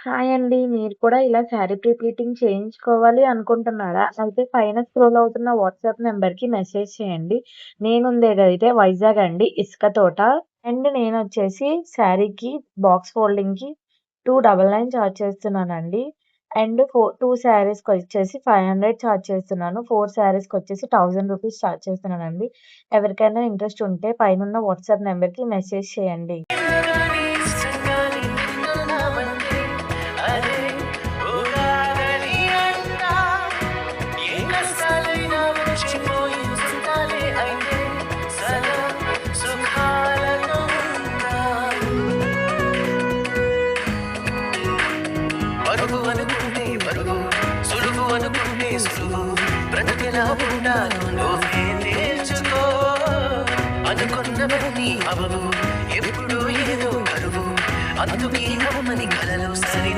Hi అండి. మీరు కూడా ఇలా శారీ ప్రీప్లీటింగ్ చేయించుకోవాలి అనుకుంటున్నారా? అయితే పైన స్క్రోల్ అవుతున్న వాట్సాప్ నంబర్‌కి మెసేజ్ చేయండి. నేనుండేదైతే వైజాగ్ అండి. ఇసుక తోట. అండ్ నేనొచ్చేసి శారీకి బాక్స్ ఫోల్డింగ్‌కి 299 చార్జ్ చేస్తున్నానండి. అండ్ 2 శారీస్‌కొచ్చేసి 500 చార్జ్ చేస్తున్నాను. 4 శారీస్‌కొచ్చేసి 1000 రూపీస్ చార్జ్ చేస్తున్నానండి. ఎవరికైనా ఇంట్రెస్ట్ ఉంటే పైనున్న వాట్సాప్ నంబర్‌కి మెసేజ్ చేయండి. బరువు అనుకుంటే బరువు, సులువు అనుకుంటే సులువు, బ్రతికెలా ఉండాలో నువ్వే నేర్చుకో. అనుకున్నవన్నీ అవవు, ఎప్పుడు ఏదో కరువు, అందుకే అమ్మని కలలో సరి